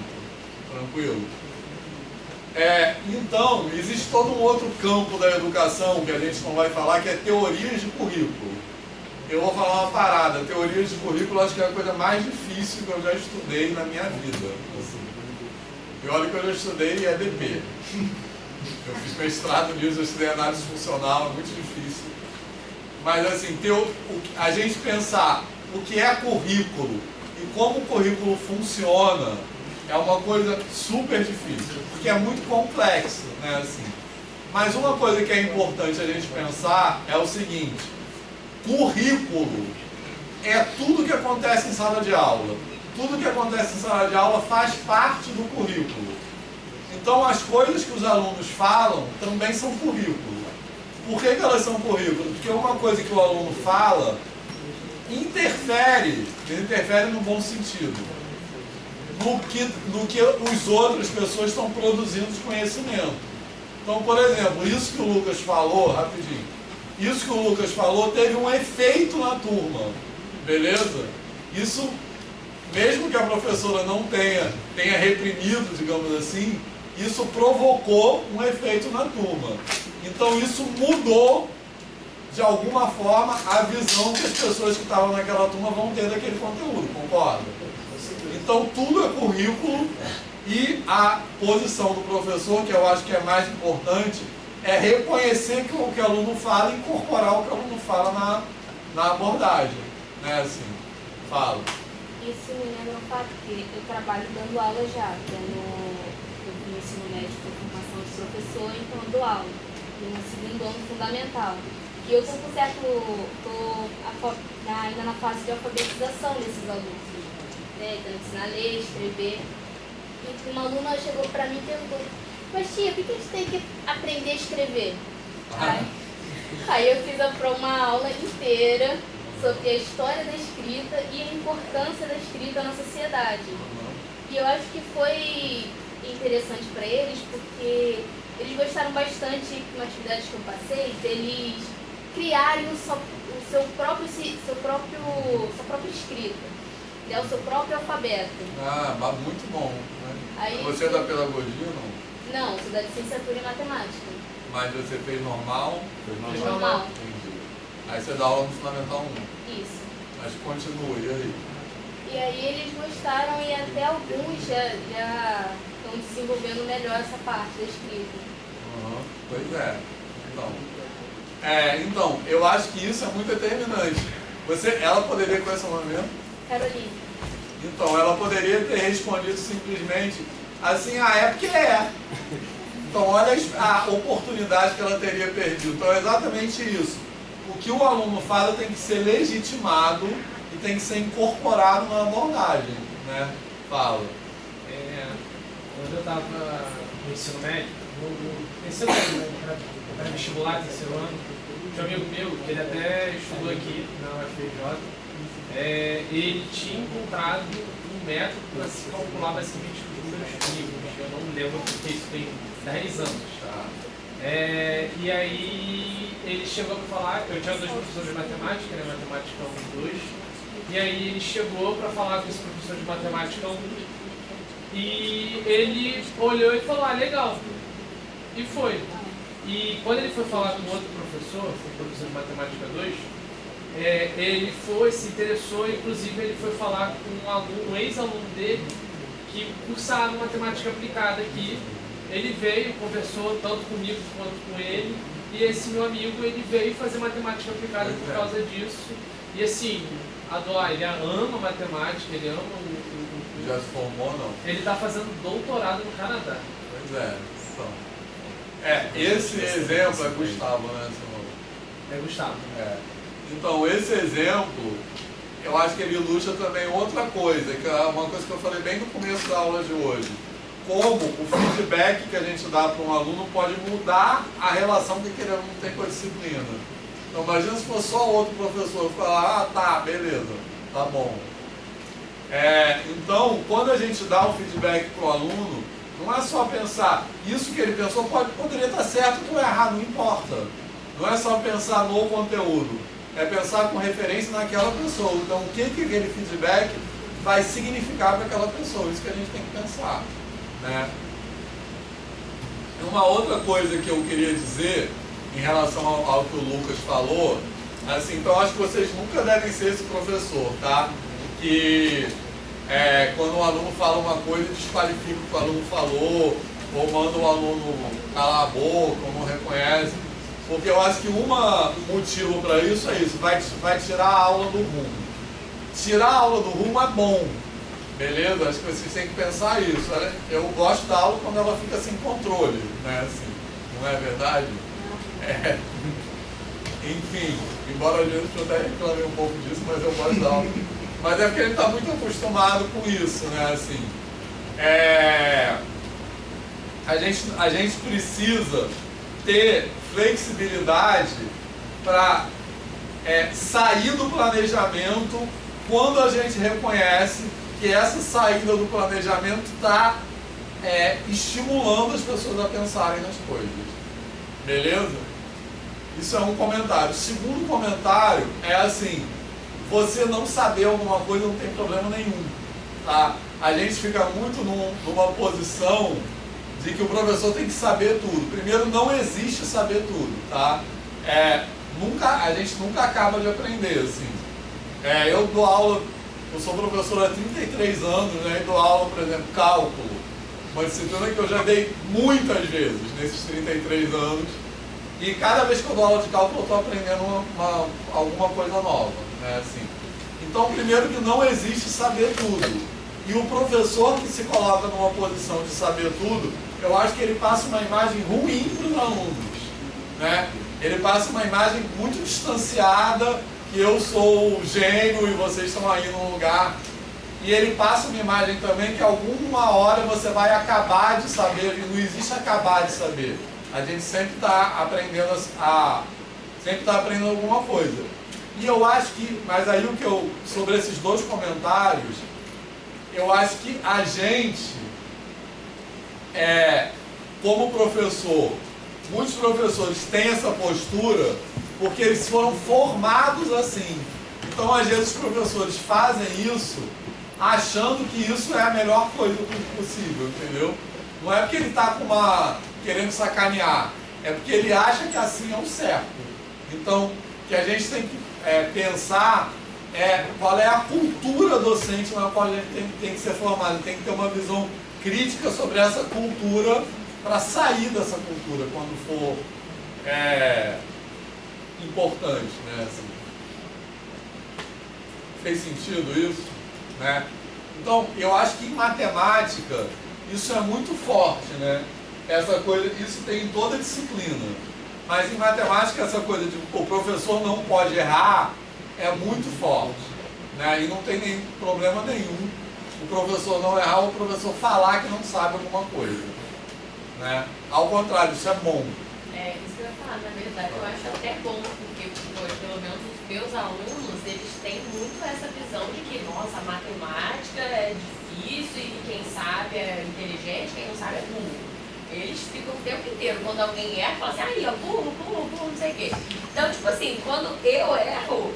tranquilo? Então, existe todo um outro campo da educação que a gente não vai falar, que é teorias de currículo. Eu vou falar uma parada, teorias de currículo acho que é a coisa mais difícil que eu já estudei na minha vida. Assim. E olha que eu já estudei EDP. Eu fiz mestrado nisso, eu estudei análise funcional, é muito difícil. Mas assim, a gente pensar o que é currículo e como o currículo funciona é uma coisa super difícil, porque é muito complexo, né, assim. Mas uma coisa que é importante a gente pensar é o seguinte: currículo é tudo que acontece em sala de aula. Tudo que acontece em sala de aula faz parte do currículo. Então, as coisas que os alunos falam também são currículo. Por que elas são currículo? Porque uma coisa que o aluno fala interfere no bom sentido, no que as outras pessoas estão produzindo de conhecimento. Então, por exemplo, isso que o Lucas falou, rapidinho, isso que o Lucas falou teve um efeito na turma, beleza? Isso, mesmo que a professora não tenha reprimido, digamos assim, isso provocou um efeito na turma. Então isso mudou, de alguma forma, a visão que as pessoas que estavam naquela turma vão ter daquele conteúdo, concorda? Então tudo é currículo e a posição do professor, que eu acho que é mais importante, é reconhecer que o que o aluno fala e incorporar o que o aluno fala na abordagem. Né, assim, fala. Isso me lembra um fato que eu trabalho dando aula já, no ensino médio, com formação de professor, então eu dou aula no segundo ano fundamental. E eu estou ainda na fase de alfabetização desses alunos, né? Então, ensinar a ler, escrever. E uma aluna chegou para mim e perguntou: mas tia, por que a gente tem que aprender a escrever? Aí eu fiz uma aula inteira sobre a história da escrita e a importância da escrita na sociedade. E eu acho que foi interessante para eles porque eles gostaram bastante, com atividades que eu passei, deles criarem sua própria escrita, o seu próprio alfabeto. Ah, mas muito bom. Né? Aí, você é da pedagogia ou não? Não, sou da licenciatura em matemática. Mas você fez normal? Fiz normal. Entendi. Aí você dá aula no Fundamental 1. Isso. Mas continua, e aí? E aí eles gostaram e até alguns já estão desenvolvendo melhor essa parte da escrita. Uhum. Pois é. Então, eu acho que isso é muito determinante. Ela poderia, qual é seu nome mesmo? Caroline. Então, ela poderia ter respondido simplesmente assim, é porque é. Então, olha a oportunidade que ela teria perdido. Então, é exatamente isso. O que o aluno fala tem que ser legitimado e tem que ser incorporado na abordagem, né? Fala. Quando eu estava no ensino médio, no vestibular, terceiro ano, tinha um amigo meu, que ele até estudou aqui na UFRJ, ele tinha encontrado um método para se calcular basicamente os números primos. Eu não me lembro porque isso tem 10 anos. Tá? E aí ele chegou para falar, eu tinha 2 professores de matemática, né, matemática 1 e 2, e aí ele chegou para falar com esse professor de matemática 1, e ele olhou e falou, legal, e foi. E quando ele foi falar com outro professor, o professor de matemática 2, ele se interessou, inclusive ele foi falar com um ex-aluno dele que cursava matemática aplicada aqui. Ele veio, conversou tanto comigo quanto com ele, e esse meu amigo, ele veio fazer matemática aplicada por causa disso. E assim, ele ama matemática, ele ama o... Já se formou ou não? Ele está fazendo doutorado no Canadá. Pois é, esse exemplo é Gustavo, né? É Gustavo. Então, esse exemplo, eu acho que ele ilustra também outra coisa, que é uma coisa que eu falei bem no começo da aula de hoje. Como o feedback que a gente dá para um aluno pode mudar a relação que aquele aluno tem com a disciplina. Então, imagina se for só outro professor falar, tá, beleza, tá bom. Então, quando a gente dá o feedback para o aluno, não é só pensar, isso que ele pensou poderia estar certo ou errado, não importa. Não é só pensar no conteúdo, é pensar com referência naquela pessoa. Então, o que aquele feedback vai significar para aquela pessoa? Isso que a gente tem que pensar. Né? Uma outra coisa que eu queria dizer em relação ao que o Lucas falou, assim, então acho que vocês nunca devem ser esse professor, tá? Que quando um aluno fala uma coisa, desqualifica o que o aluno falou, ou manda o aluno calar a boca, ou não reconhece, porque eu acho que um motivo para isso é isso, vai tirar a aula do rumo. Tirar a aula do rumo é bom. Beleza? Acho que vocês têm que pensar isso. Eu gosto da aula quando ela fica sem controle, né? Assim, não é verdade? Enfim, embora eu até reclamei um pouco disso, mas eu gosto da aula. Mas é porque ele está muito acostumado com isso, né? Assim, a gente precisa ter flexibilidade para sair do planejamento quando a gente reconhece que essa saída do planejamento está estimulando as pessoas a pensarem nas coisas. Beleza? Isso é um comentário. O segundo comentário é assim, você não saber alguma coisa não tem problema nenhum. Tá? A gente fica muito numa posição de que o professor tem que saber tudo. Primeiro, não existe saber tudo. Tá? A gente nunca acaba de aprender. Assim. Eu dou aula... Eu sou professor há 33 anos, né, e dou aula, por exemplo, cálculo. Uma disciplina que eu já dei muitas vezes nesses 33 anos. E cada vez que eu dou aula de cálculo, eu estou aprendendo alguma coisa nova. Né, assim. Então, primeiro que não existe saber tudo. E o professor que se coloca numa posição de saber tudo, eu acho que ele passa uma imagem ruim para os alunos. Né? Ele passa uma imagem muito distanciada, que eu sou o gênio e vocês estão aí num lugar. E ele passa uma imagem também que alguma hora você vai acabar de saber, e não existe acabar de saber. A gente sempre está aprendendo sempre está aprendendo alguma coisa. E eu acho que, mas aí sobre esses dois comentários, eu acho que a gente como professor, muitos professores têm essa postura porque eles foram formados assim. Então, às vezes, os professores fazem isso achando que isso é a melhor coisa possível, entendeu? Não é porque ele está querendo sacanear, é porque ele acha que assim é o certo. Então, o que a gente tem que pensar qual é a cultura docente na qual a gente tem que ser formado. Tem que ter uma visão crítica sobre essa cultura para sair dessa cultura quando for importante, né? Assim, fez sentido isso? Né? Então, eu acho que em matemática isso é muito forte, né? Essa coisa, isso tem em toda disciplina. Mas em matemática essa coisa de o professor não pode errar é muito forte, né? E não tem nem problema nenhum o professor não errar ou o professor falar que não sabe alguma coisa, né? Ao contrário, isso é bom. Isso que eu ia falar, na verdade, eu acho até bom, porque pelo menos os meus alunos, eles têm muito essa visão de que, nossa, a matemática é difícil e quem sabe é inteligente, quem não sabe é burro. Eles ficam o tempo inteiro, quando alguém erra, falam assim, aí, ó, burro, não sei o quê. Então, tipo assim, quando eu erro,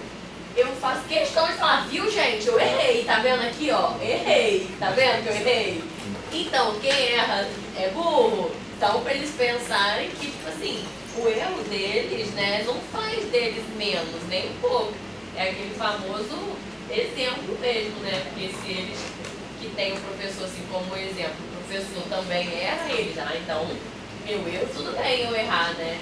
eu faço questão de falar, viu, gente, eu errei, tá vendo aqui, ó, errei, tá vendo que eu errei? Então, quem erra é burro. Então, para eles pensarem que, tipo assim, o erro deles, né, não faz deles menos, nem um pouco. É aquele famoso exemplo mesmo, né? Porque se eles que têm o professor assim como exemplo, o professor também erra, eles, então, meu erro, tudo bem eu errar, né?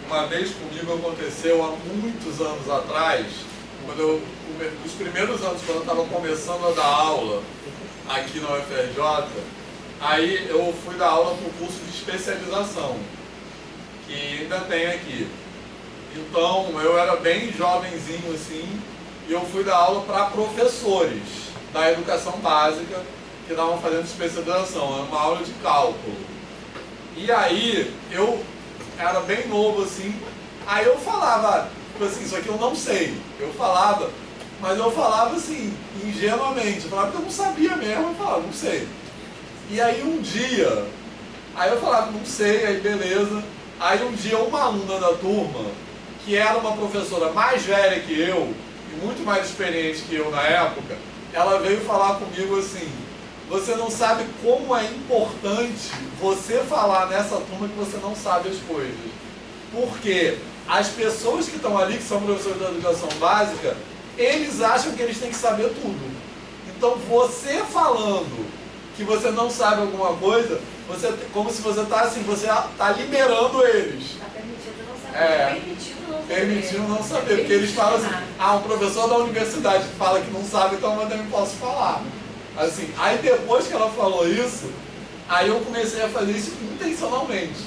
Uma vez comigo aconteceu há muitos anos atrás, nos primeiros anos, quando eu estava começando a dar aula aqui na UFRJ, aí eu fui dar aula para o curso de especialização, que ainda tem aqui. Então, eu era bem jovenzinho assim, e eu fui dar aula para professores da educação básica que estavam fazendo especialização, era uma aula de cálculo. E aí, eu era bem novo assim, aí eu falava, tipo assim, isso aqui eu não sei. Eu falava, mas eu falava assim, ingenuamente, eu falava que eu não sabia mesmo, eu falava, não sei. E aí um dia, aí eu falava, não sei, aí beleza. Aí um dia uma aluna da turma, que era uma professora mais velha que eu, e muito mais experiente que eu na época, ela veio falar comigo assim, você não sabe como é importante você falar nessa turma que você não sabe as coisas. Porque as pessoas que estão ali, que são professores da educação básica, eles acham que eles têm que saber tudo. Então você falando que você não sabe alguma coisa, como se você está assim, você está liberando eles. Está permitido não saber. Permitindo não saber. Porque eles falam assim, um professor da universidade que fala que não sabe, então eu também posso falar. Assim, aí depois que ela falou isso, aí eu comecei a fazer isso intencionalmente.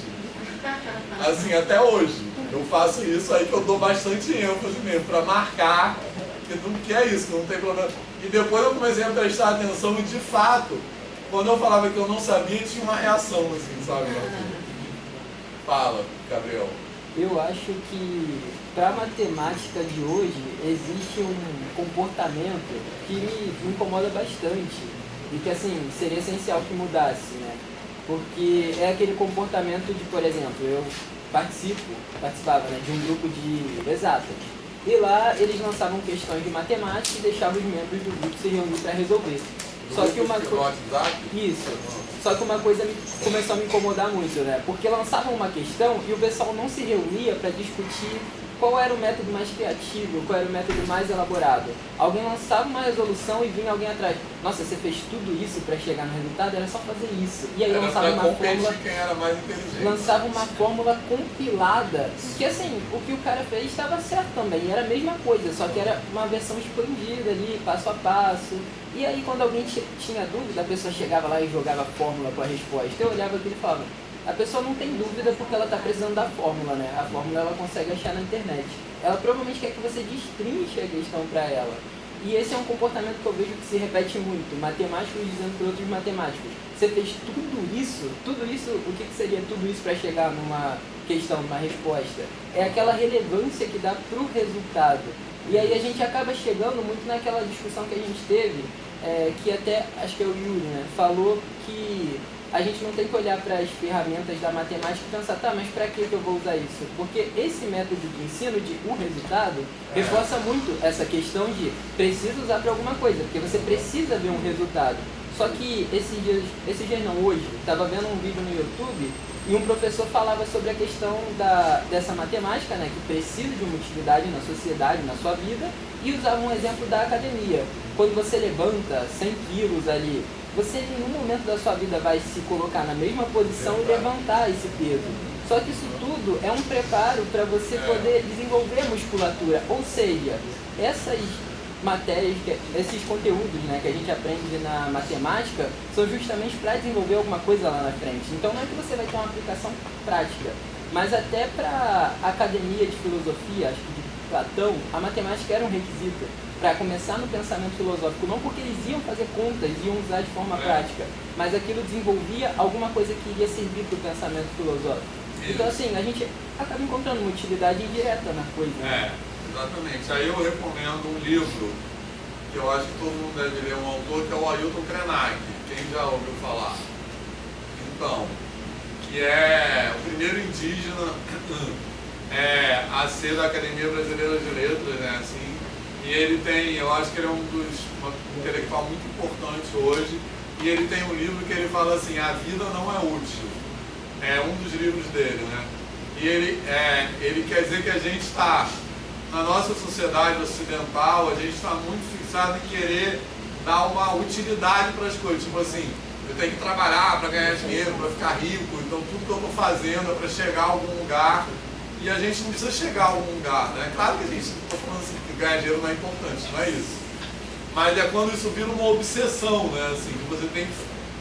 Assim, até hoje. Eu faço isso aí que eu dou bastante ênfase mesmo, para marcar que é isso, que não tem problema. E depois eu comecei a prestar atenção e, de fato, quando eu falava que eu não sabia, tinha uma reação, assim, sabe? Fala, Gabriel. Eu acho que para a matemática de hoje existe um comportamento que me incomoda bastante e que, assim, seria essencial que mudasse, né? Porque é aquele comportamento de, por exemplo, eu participava, né, de um grupo de exatas. E lá eles lançavam questões de matemática e deixavam os membros do grupo se reunir para resolver. Só que uma coisa... Isso. Só que uma coisa começou a me incomodar muito, né? Porque lançavam uma questão e o pessoal não se reunia para discutir qual era o método mais criativo, qual era o método mais elaborado. Alguém lançava uma resolução e vinha alguém atrás. Nossa, você fez tudo isso para chegar no resultado? Era só fazer isso. E aí lançava uma fórmula... quem era mais inteligente. Lançava uma fórmula compilada. Que assim, o que o cara fez estava certo também. Era a mesma coisa, só que era uma versão expandida ali, passo a passo. E aí quando alguém tinha dúvida, a pessoa chegava lá e jogava a fórmula com a resposta. Eu olhava aquilo e falava, a pessoa não tem dúvida porque ela está precisando da fórmula, né? A fórmula ela consegue achar na internet. Ela provavelmente quer que você destrinche a questão para ela. E esse é um comportamento que eu vejo que se repete muito. Matemáticos dizendo para outros matemáticos, você fez tudo isso, o que seria tudo isso para chegar numa questão, numa resposta? É aquela relevância que dá para o resultado. E aí a gente acaba chegando muito naquela discussão que a gente teve, que até, acho que é o Yuri, né, falou que a gente não tem que olhar para as ferramentas da matemática e pensar, tá, mas para que eu vou usar isso? Porque esse método de ensino de um resultado reforça muito essa questão de precisa usar para alguma coisa, porque você precisa ver um resultado. Só que esses dias não, hoje, estava vendo um vídeo no YouTube e um professor falava sobre a questão dessa matemática, né, que precisa de uma utilidade na sociedade, na sua vida, e usava um exemplo da academia. Quando você levanta 100 quilos ali, você em nenhum momento da sua vida vai se colocar na mesma posição e levantar esse peso. Só que isso tudo é um preparo para você poder desenvolver a musculatura. Ou seja, essas matérias, esses conteúdos, né, que a gente aprende na matemática são justamente para desenvolver alguma coisa lá na frente. Então não é que você vai ter uma aplicação prática, mas até para a academia de filosofia, acho que de Platão, a matemática era um requisito para começar no pensamento filosófico, não porque eles iam fazer contas, iam usar de forma prática, mas aquilo desenvolvia alguma coisa que iria servir para o pensamento filosófico. Então assim, a gente acaba encontrando uma utilidade indireta na coisa. Exatamente. Aí eu recomendo um livro que eu acho que todo mundo deve ler, um autor que é o Ailton Krenak. Quem já ouviu falar? Então, que é o primeiro indígena a ser da Academia Brasileira de Letras, né? Assim, e ele tem, eu acho que ele é um intelectual muito importante hoje, e ele tem um livro que ele fala assim, a vida não é útil. É um dos livros dele, né? E ele quer dizer que a gente está, na nossa sociedade ocidental, a gente está muito fixado em querer dar uma utilidade para as coisas. Tipo assim, eu tenho que trabalhar para ganhar dinheiro, para ficar rico, então tudo que eu estou fazendo é para chegar a algum lugar. E a gente não precisa chegar a algum lugar, né? Claro que a gente está falando assim, que ganhar dinheiro não é importante, não é isso. Mas é quando isso vira uma obsessão, né? Assim, que você tem que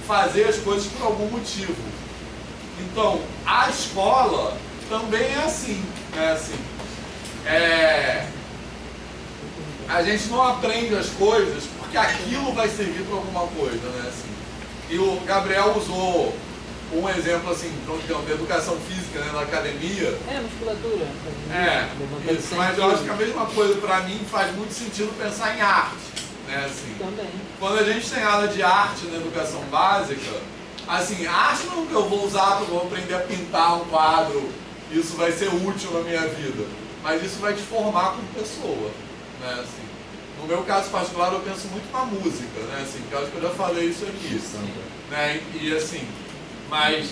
fazer as coisas por algum motivo. Então, a escola também é assim, né? Assim, a gente não aprende as coisas porque aquilo vai servir para alguma coisa, né? Assim, e o Gabriel usou um exemplo assim, de educação física, né, na academia. Musculatura. Isso, mas eu acho que a mesma coisa para mim faz muito sentido pensar em arte, né? Assim, também. Quando a gente tem aula de arte na educação básica, assim, arte não que eu vou usar, eu vou aprender a pintar um quadro, isso vai ser útil na minha vida. Mas isso vai te formar como pessoa, né? Assim, no meu caso particular, eu penso muito na música, né? Assim, que eu acho que eu já falei isso aqui, né? E assim, mas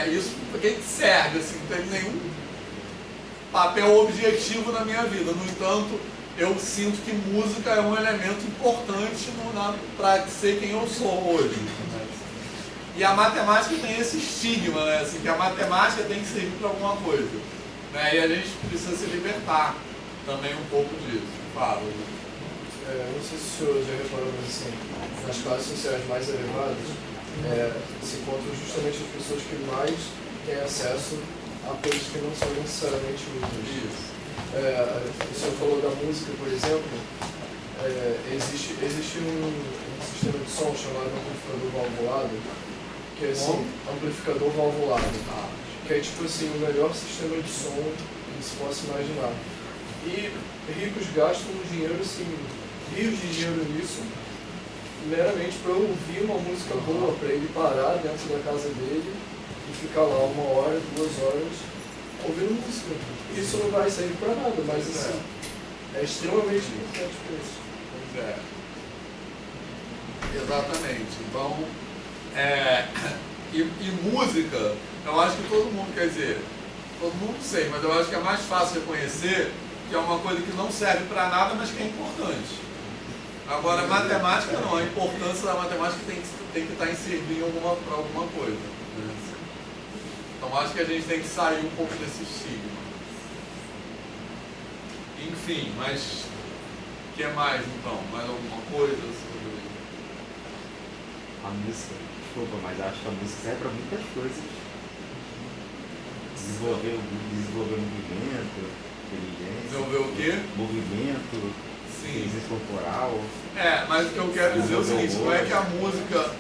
isso para que serve? Assim, não tem nenhum papel objetivo na minha vida. No entanto, eu sinto que música é um elemento importante para ser quem eu sou hoje. E a matemática tem esse estigma, né? Assim, que a matemática tem que servir para alguma coisa. Né? E a gente precisa se libertar também um pouco disso. Fala. Não sei se o senhor já reparou, mas assim, nas classes sociais mais elevadas, se encontram justamente as pessoas que mais têm acesso a coisas que não são necessariamente úteis. O senhor falou da música, por exemplo, existe um sistema de som chamado amplificador valvulado, que é assim, amplificador valvulado, que é tipo assim, o melhor sistema de som que se possa imaginar. E ricos gastam dinheiro, assim, rios de dinheiro nisso, meramente para ouvir uma música boa, para ele parar dentro da casa dele e ficar lá 1 hora, 2 horas ouvindo música. Isso não vai servir para nada, mas assim, é extremamente importante para isso. Pois é. Exatamente. Então, e música, eu acho que todo mundo, quer dizer, todo mundo sei, mas eu acho que é mais fácil reconhecer que é uma coisa que não serve para nada, mas que é importante. Agora, matemática não, a importância da matemática tem que estar inserida para alguma coisa. Né? Então, acho que a gente tem que sair um pouco desse estigma. Enfim, mas o que mais então? Mais alguma coisa sobre a música? Desculpa, mas acho que a música serve para muitas coisas. Desenvolver movimento, inteligência. Desenvolver o quê? Movimento, inteligência corporal. Mas o que eu quero dizer é o seguinte, não é que a música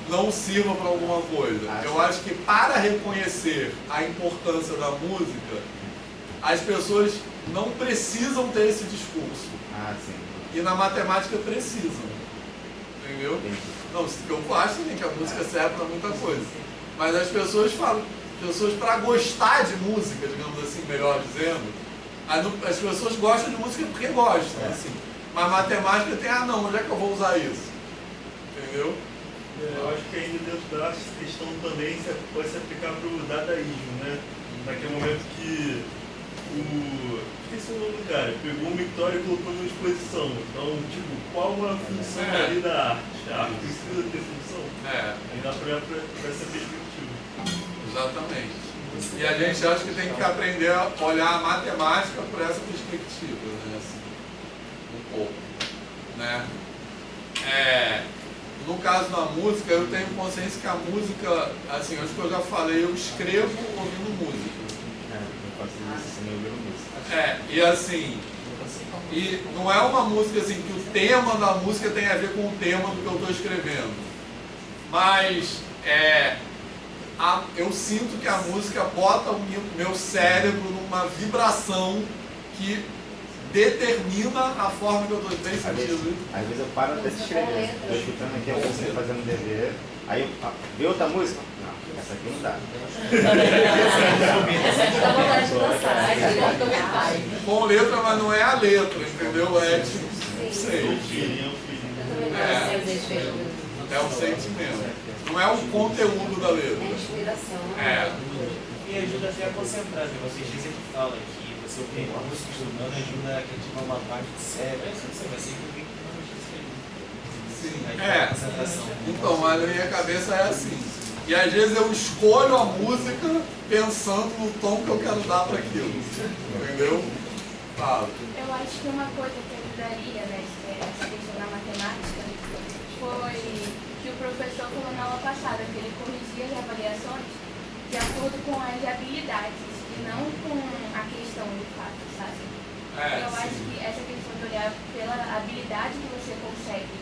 não sirva para alguma coisa. Eu acho que para reconhecer a importância da música, as pessoas não precisam ter esse discurso. Sim. E na matemática precisam. Entendeu? Não, eu acho também que a música serve para muita coisa. Mas as pessoas falam, para gostar de música, digamos assim, melhor dizendo, as pessoas gostam de música porque gostam, assim. Mas matemática tem, não, onde é que eu vou usar isso? Entendeu? Eu acho que ainda dentro da questão também pode se aplicar para o dadaísmo, né? Naquele momento que esqueci o nome do cara, pegou uma história e colocou numa exposição. Então, tipo, qual a função ali da arte? A arte precisa ter função? Aí dá para essa perspectiva. Exatamente. E a gente acha que tem que aprender a olhar a matemática por essa perspectiva, né? Assim, um pouco, né? No caso da música, eu tenho consciência que a música, assim, acho que eu já falei, eu escrevo ouvindo música. Eu faço isso sem ouvir música. E assim, e não é uma música assim que o tema da música tem a ver com o tema do que eu estou escrevendo. Mas eu sinto que a música bota o meu cérebro numa vibração que determina a forma que eu estou. Tem sentido? Às vezes eu paro até de escrever. Estou escutando aqui a música fazendo dever. Aí eu vê outra música? Não, essa aqui não dá. Com letra, mas não é a letra, entendeu? Tipo, não sei. É o sentimento. Não é o conteúdo da letra. É a inspiração. E ajuda até a concentrar. Vocês dizem que fala que você ouvir uma música estudando ajuda a ativar uma parte do cérebro. Você vai ser que então, mas na minha cabeça é assim. E às vezes eu escolho a música pensando no tom que eu quero dar para aquilo. Entendeu? Fala. Eu acho que uma coisa que ajudaria nessa questão da matemática foi que o professor falou na aula passada, que ele corrigia as avaliações de acordo com as habilidades e não com a questão de fato, sabe? Eu acho que essa questão de olhar pela habilidade que você consegue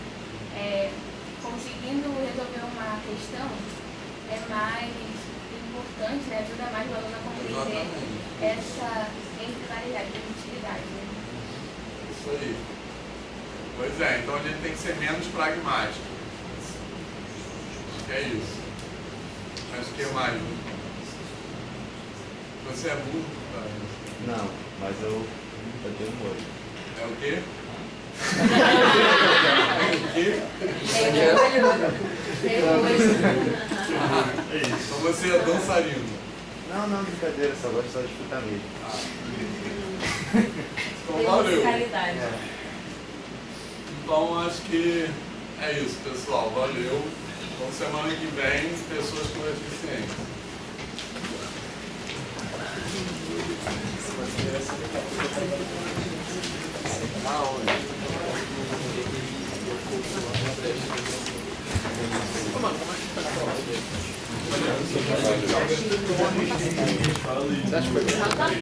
conseguindo resolver uma questão é mais importante, né? Ajuda mais o aluno a compreender essa integralidade, utilidade. Né? Isso aí. Pois é, então a gente tem que ser menos pragmático. É isso. Mas o que mais? Você é burro, cara? Não, mas eu tenho um olho. É o quê? Então você é dançarino? Não, brincadeira, só gosto de escutar mesmo. Então valeu. Então acho que é isso, pessoal. Valeu. Então semana que vem, pessoas com deficiência. Você acha que foi